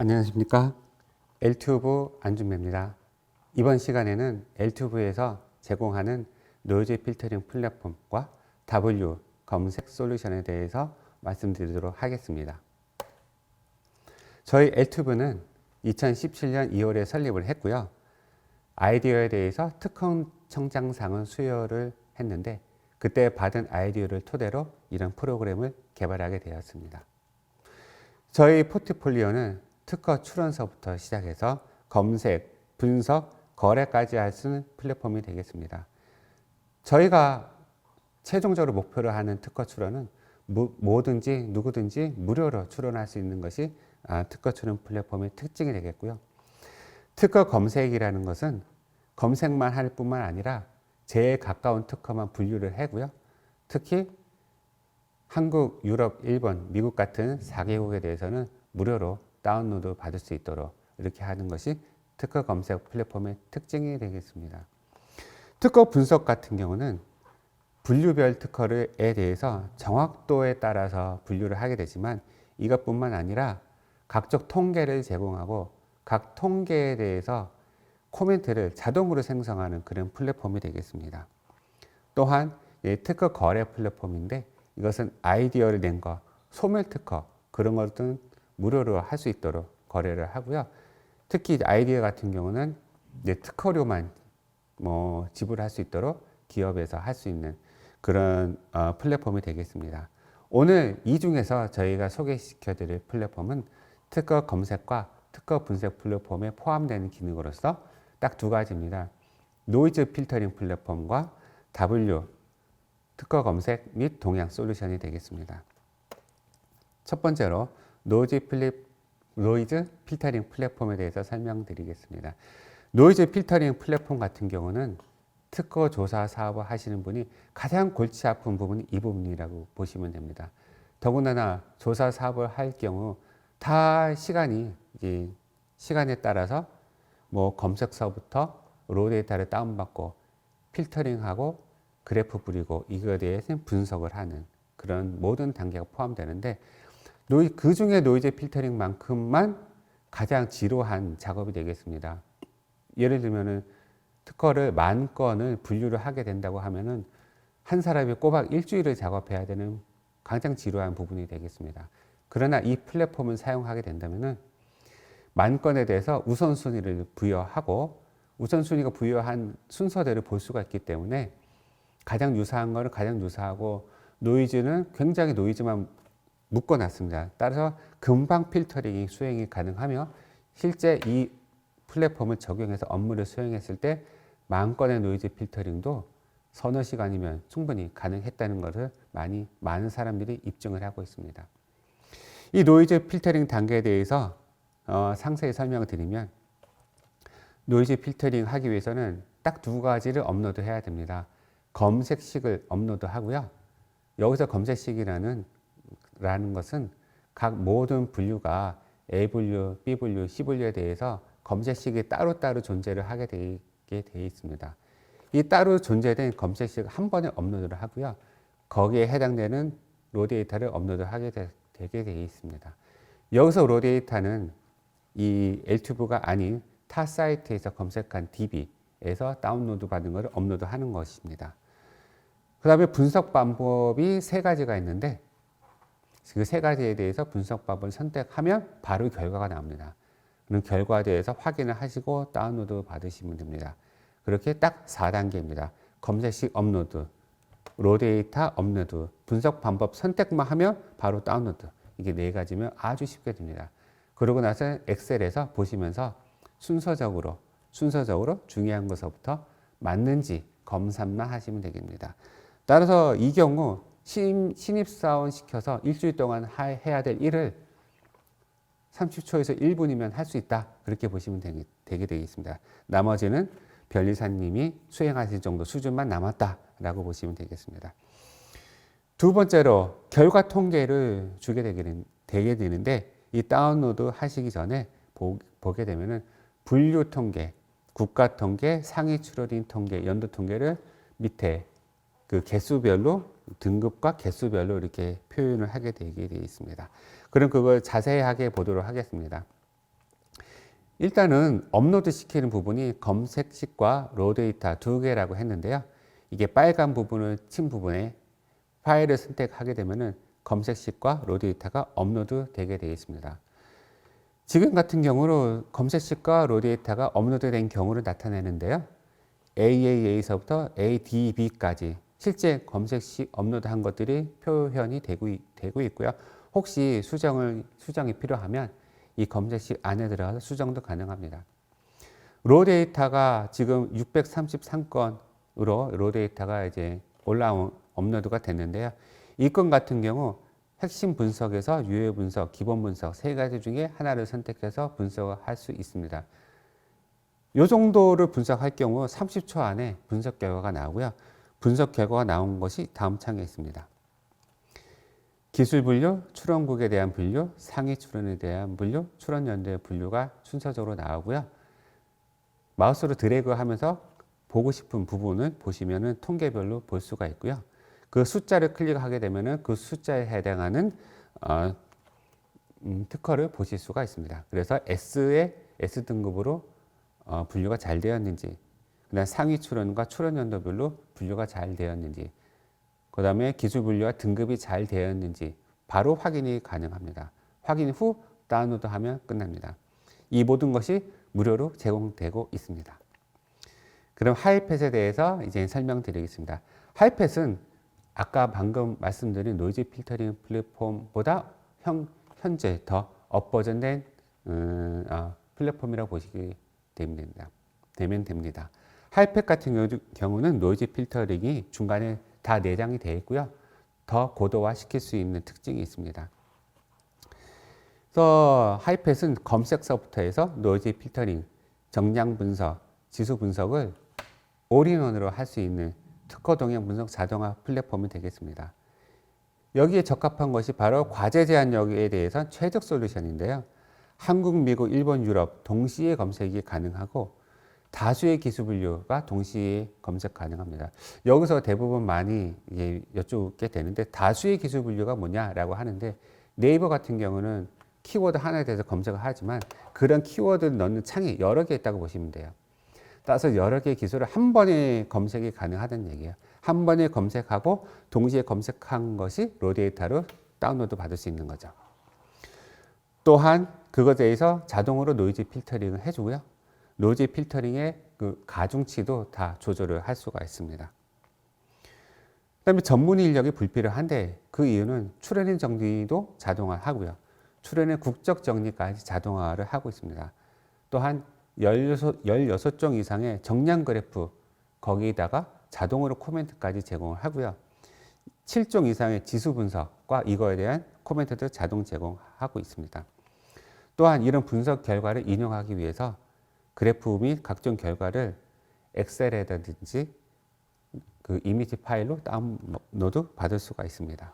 안녕하십니까. 엘튜브 안준배입니다. 이번 시간에는 엘튜브에서 제공하는 노이즈 필터링 플랫폼과 W 검색 솔루션에 대해서 말씀드리도록 하겠습니다. 저희 엘튜브는 2017년 2월에 설립을 했고요. 아이디어에 대해서 특허 청장상을 수여를 했는데 그때 받은 아이디어를 토대로 이런 프로그램을 개발하게 되었습니다. 저희 포트폴리오는 특허 출원서부터 시작해서 검색, 분석, 거래까지 할 수 있는 플랫폼이 되겠습니다. 저희가 최종적으로 목표로 하는 특허 출원은 뭐든지 누구든지 무료로 출원할 수 있는 것이 특허 출원 플랫폼의 특징이 되겠고요. 특허 검색이라는 것은 검색만 할 뿐만 아니라 제일 가까운 특허만 분류를 하고요. 특히 한국, 유럽, 일본, 미국 같은 4개국에 대해서는 무료로 다운로드 받을 수 있도록 이렇게 하는 것이 특허 검색 플랫폼의 특징이 되겠습니다. 특허 분석 같은 경우는 분류별 특허에 대해서 정확도에 따라서 분류를 하게 되지만 이것뿐만 아니라 각종 통계를 제공하고 각 통계에 대해서 코멘트를 자동으로 생성하는 그런 플랫폼이 되겠습니다. 또한 특허 거래 플랫폼인데 이것은 아이디어를 낸 거, 소멸 특허 그런 것들은 무료로 할 수 있도록 거래를 하고요. 특히 아이디어 같은 경우는 특허료만 지불할 수 있도록 기업에서 할 수 있는 그런 플랫폼이 되겠습니다. 오늘 이 중에서 저희가 소개시켜 드릴 플랫폼은 특허 검색과 특허 분석 플랫폼에 포함되는 기능으로서 딱 두 가지입니다. 노이즈 필터링 플랫폼과 W 특허 검색 및 동향 솔루션이 되겠습니다. 첫 번째로 노이즈 필터링 플랫폼에 대해서 설명드리겠습니다. 노이즈 필터링 플랫폼 같은 경우는 특허 조사 사업을 하시는 분이 가장 골치 아픈 부분이 이 부분이라고 보시면 됩니다. 더군다나 조사 사업을 할 경우 다 시간에 따라서 검색서부터 로 데이터를 다운받고 필터링하고 그래프 뿌리고 이거에 대해서 분석을 하는 그런 모든 단계가 포함되는데 그 중에 노이즈 필터링만큼만 가장 지루한 작업이 되겠습니다. 예를 들면은 특허를 10,000건을 분류를 하게 된다고 하면은 한 사람이 꼬박 일주일을 작업해야 되는 가장 지루한 부분이 되겠습니다. 그러나 이 플랫폼을 사용하게 된다면은 10,000건에 대해서 우선순위를 부여하고 우선순위가 부여한 순서대로 볼 수가 있기 때문에 가장 유사한 거는 가장 유사하고 노이즈는 굉장히 노이즈만 묶어놨습니다. 따라서 금방 필터링이 수행이 가능하며 실제 이 플랫폼을 적용해서 업무를 수행했을 때 10,000건의 노이즈 필터링도 서너 시간이면 충분히 가능했다는 것을 많은 사람들이 입증을 하고 있습니다. 이 노이즈 필터링 단계에 대해서 상세히 설명을 드리면 노이즈 필터링 하기 위해서는 딱 두 가지를 업로드해야 됩니다. 검색식을 업로드 하고요. 여기서 검색식이라는 것은 각 모든 분류가 A 분류, B 분류, C 분류에 대해서 검색식이 따로따로 존재를 하게 되게 되어 있습니다. 이 따로 존재된 검색식 한 번에 업로드를 하고요. 거기에 해당되는 로 데이터를 업로드하게 되게 되어 있습니다. 여기서 로 데이터는 이 엘튜브가 아닌 타 사이트에서 검색한 DB에서 다운로드 받은 것을 업로드하는 것입니다. 그 다음에 분석 방법이 세 가지가 있는데 그 세 가지에 대해서 분석 방법을 선택하면 바로 결과가 나옵니다. 그럼 결과에 대해서 확인을 하시고 다운로드 받으시면 됩니다. 그렇게 딱 4단계입니다. 검색식 업로드, 로 데이터 업로드, 분석 방법 선택만 하면 바로 다운로드. 이게 네 가지면 아주 쉽게 됩니다. 그러고 나서 엑셀에서 보시면서 순서적으로 중요한 것부터 맞는지 검사만 하시면 되겠습니다. 따라서 이 경우 신입사원 시켜서 일주일 동안 해야 될 일을 30초에서 1분이면 할 수 있다. 그렇게 보시면 되게 되겠습니다. 나머지는 변리사님이 수행하실 정도 수준만 남았다라고 보시면 되겠습니다. 두 번째로 결과 통계를 주게 되게 되는데 이 다운로드 하시기 전에 보게 되면은 분류 통계, 국가 통계, 상위 출원인 통계, 연도 통계를 밑에 그 개수별로 등급과 개수별로 이렇게 표현을 하게 되게 되어 있습니다. 그럼 그걸 자세하게 보도록 하겠습니다. 일단은 업로드 시키는 부분이 검색식과 로 데이터 두 개라고 했는데요. 이게 빨간 부분을 친 부분에 파일을 선택하게 되면은 검색식과 로 데이터가 업로드 되게 되어 있습니다. 지금 같은 경우로 검색식과 로 데이터가 업로드 된 경우를 나타내는데요. AAA서부터 ADB까지 실제 검색시 업로드한 것들이 표현이 되고 있고요. 혹시 수정이 필요하면 이 검색식 안에 들어가서 수정도 가능합니다. 로 데이터가 지금 633건으로 로 데이터가 이제 업로드가 됐는데요. 이 건 같은 경우 핵심 분석에서 유효 분석, 기본 분석 세 가지 중에 하나를 선택해서 분석을 할 수 있습니다. 이 정도를 분석할 경우 30초 안에 분석 결과가 나오고요. 분석 결과가 나온 것이 다음 창에 있습니다. 기술 분류, 출원국에 대한 분류, 상위 출원에 대한 분류, 출원 연도의 분류가 순서적으로 나오고요. 마우스로 드래그 하면서 보고 싶은 부분을 보시면은 통계별로 볼 수가 있고요. 그 숫자를 클릭하게 되면은 그 숫자에 해당하는 특허를 보실 수가 있습니다. 그래서 S 등급으로 분류가 잘 되었는지, 그다음 상위 출원과 출원 연도별로 분류가 잘 되었는지, 그 다음에 기술 분류와 등급이 잘 되었는지 바로 확인이 가능합니다. 확인 후 다운로드하면 끝납니다. 이 모든 것이 무료로 제공되고 있습니다. 그럼 하이펫에 대해서 이제 설명드리겠습니다. 하이펫은 아까 방금 말씀드린 노이즈 필터링 플랫폼보다 현재 더 업버전된 플랫폼이라고 보시게 되면 됩니다. 하이펫 같은 경우는 노이즈 필터링이 중간에 다 내장이 되어 있고요. 더 고도화 시킬 수 있는 특징이 있습니다. 그래서 하이펫은 검색서부터해서 노이즈 필터링, 정량 분석, 지수 분석을 올인원으로 할 수 있는 특허 동향 분석 자동화 플랫폼이 되겠습니다. 여기에 적합한 것이 바로 과제 제한력에 대해서 최적 솔루션인데요. 한국, 미국, 일본, 유럽 동시에 검색이 가능하고 다수의 기술 분류가 동시에 검색 가능합니다. 여기서 대부분 많이 여쭙게 되는데 다수의 기술 분류가 뭐냐라고 하는데 네이버 같은 경우는 키워드 하나에 대해서 검색을 하지만 그런 키워드를 넣는 창이 여러 개 있다고 보시면 돼요. 따라서 여러 개의 기술을 한 번에 검색이 가능하다는 얘기예요. 한 번에 검색하고 동시에 검색한 것이 로 데이터로 다운로드 받을 수 있는 거죠. 또한 그것에 대해서 자동으로 노이즈 필터링을 해주고요. 노이즈 필터링의 그 가중치도 다 조절을 할 수가 있습니다. 그다음에 전문 인력이 불필요한데 그 이유는 출연인 정리도 자동화하고요. 출연의 국적 정리까지 자동화를 하고 있습니다. 또한 16종 이상의 정량 그래프 거기에다가 자동으로 코멘트까지 제공을 하고요. 7종 이상의 지수 분석과 이거에 대한 코멘트도 자동 제공하고 있습니다. 또한 이런 분석 결과를 인용하기 위해서 그래프 및 각종 결과를 엑셀이라든지 그 이미지 파일로 다운로드 받을 수가 있습니다.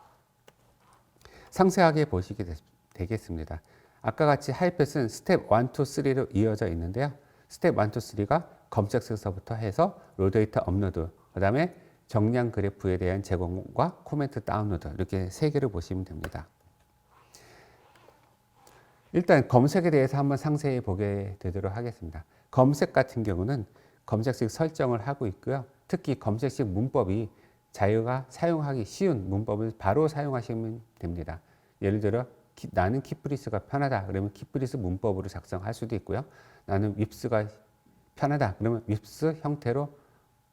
상세하게 보시게 되겠습니다. 아까 같이 하이펫은 스텝 1, 2, 3로 이어져 있는데요. 스텝 1, 2, 3가 검색서부터 해서 로 데이터 업로드, 그 다음에 정량 그래프에 대한 제공과 코멘트 다운로드 이렇게 세 개를 보시면 됩니다. 일단 검색에 대해서 한번 상세히 보게 되도록 하겠습니다. 검색 같은 경우는 검색식 설정을 하고 있고요. 특히 검색식 문법이 자유가 사용하기 쉬운 문법을 바로 사용하시면 됩니다. 예를 들어 나는 키프리스가 편하다 그러면 키프리스 문법으로 작성할 수도 있고요. 나는 윕스가 편하다 그러면 윕스 형태로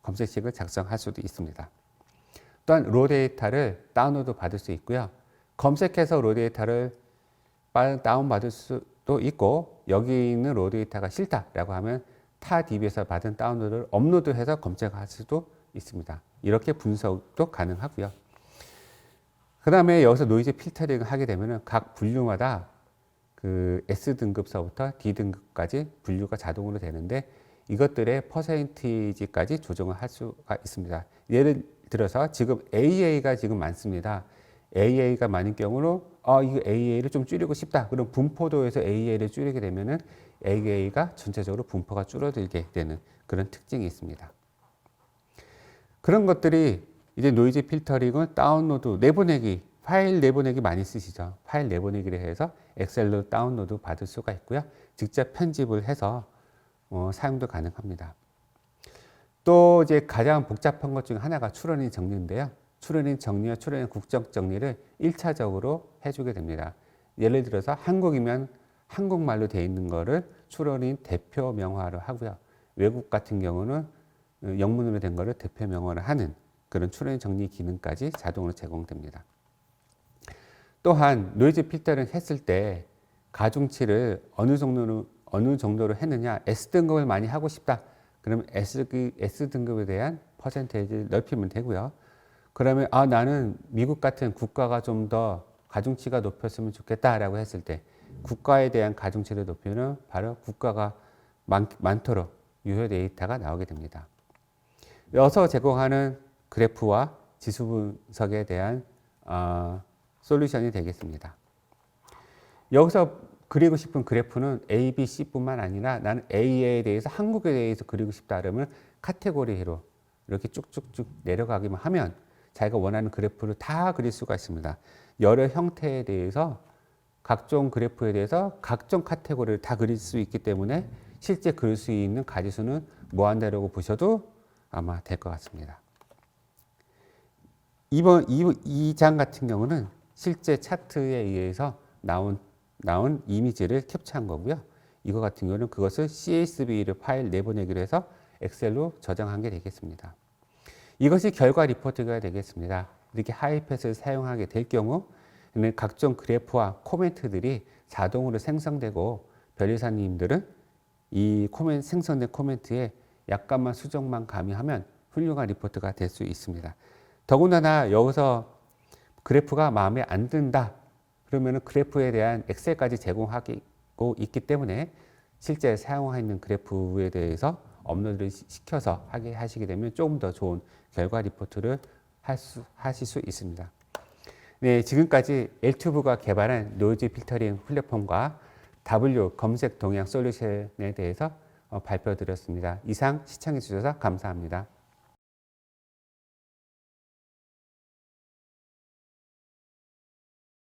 검색식을 작성할 수도 있습니다. 또한 로 데이터를 다운로드 받을 수 있고요. 검색해서 로 데이터를 다운받을 수도 있고 여기 있는 로 데이터가 싫다라고 하면 타 DB에서 받은 다운로드를 업로드해서 검색할 수도 있습니다. 이렇게 분석도 가능하고요. 그 다음에 여기서 노이즈 필터링을 하게 되면 각 분류마다 그 S등급서부터 D등급까지 분류가 자동으로 되는데 이것들의 퍼센티지까지 조정을 할 수가 있습니다. 예를 들어서 지금 AA가 지금 많습니다. AA가 많은 경우로 이거 AA를 좀 줄이고 싶다. 그럼 분포도에서 AA를 줄이게 되면은 AA가 전체적으로 분포가 줄어들게 되는 그런 특징이 있습니다. 그런 것들이 이제 노이즈 필터링을 다운로드 내보내기 파일 내보내기 많이 쓰시죠. 파일 내보내기를 해서 엑셀로 다운로드 받을 수가 있고요. 직접 편집을 해서 사용도 가능합니다. 또 이제 가장 복잡한 것 중에 하나가 출원인 정리인데요. 출원인 정리와 출원인 국적 정리를 1차적으로 해주게 됩니다. 예를 들어서 한국이면 한국말로 되어 있는 거를 출원인 대표 명화로 하고요. 외국 같은 경우는 영문으로 된 거를 대표 명화를 하는 그런 출원인 정리 기능까지 자동으로 제공됩니다. 또한 노이즈 필터링 했을 때 가중치를 어느 정도로 했느냐, S등급을 많이 하고 싶다. 그러면 S등급에 대한 퍼센테이지를 넓히면 되고요. 그러면 나는 미국 같은 국가가 좀 더 가중치가 높였으면 좋겠다라고 했을 때 국가에 대한 가중치를 높이면 바로 국가가 많도록 유효 데이터가 나오게 됩니다. 이어서 제공하는 그래프와 지수 분석에 대한 솔루션이 되겠습니다. 여기서 그리고 싶은 그래프는 A, B, C뿐만 아니라 나는 A에 대해서 한국에 대해서 그리고 싶다 그러면 카테고리로 이렇게 쭉쭉쭉 내려가기만 하면 자기가 원하는 그래프를 다 그릴 수가 있습니다. 여러 형태에 대해서 각종 그래프에 대해서 각종 카테고리를 다 그릴 수 있기 때문에 실제 그릴 수 있는 가지수는 무한대라고 보셔도 아마 될 것 같습니다. 이번 2장 같은 경우는 실제 차트에 의해서 나온 이미지를 캡처한 거고요. 이거 같은 경우는 그것을 CSV를 파일 내보내기로 해서 엑셀로 저장한 게 되겠습니다. 이것이 결과 리포트가 되겠습니다. 이렇게 하이패스를 사용하게 될 경우 각종 그래프와 코멘트들이 자동으로 생성되고 변리사님들은 이 생성된 코멘트에 약간만 수정만 가미하면 훌륭한 리포트가 될 수 있습니다. 더군다나 여기서 그래프가 마음에 안 든다. 그러면 그래프에 대한 엑셀까지 제공하고 있기 때문에 실제 사용하고 있는 그래프에 대해서 업로드를 시켜서 하시게 되면 조금 더 좋은 결과 리포트를 하실 수 있습니다. 네, 지금까지 엘튜브가 개발한 노이즈 필터링 플랫폼과 W 검색 동향 솔루션에 대해서 발표드렸습니다. 이상 시청해 주셔서 감사합니다.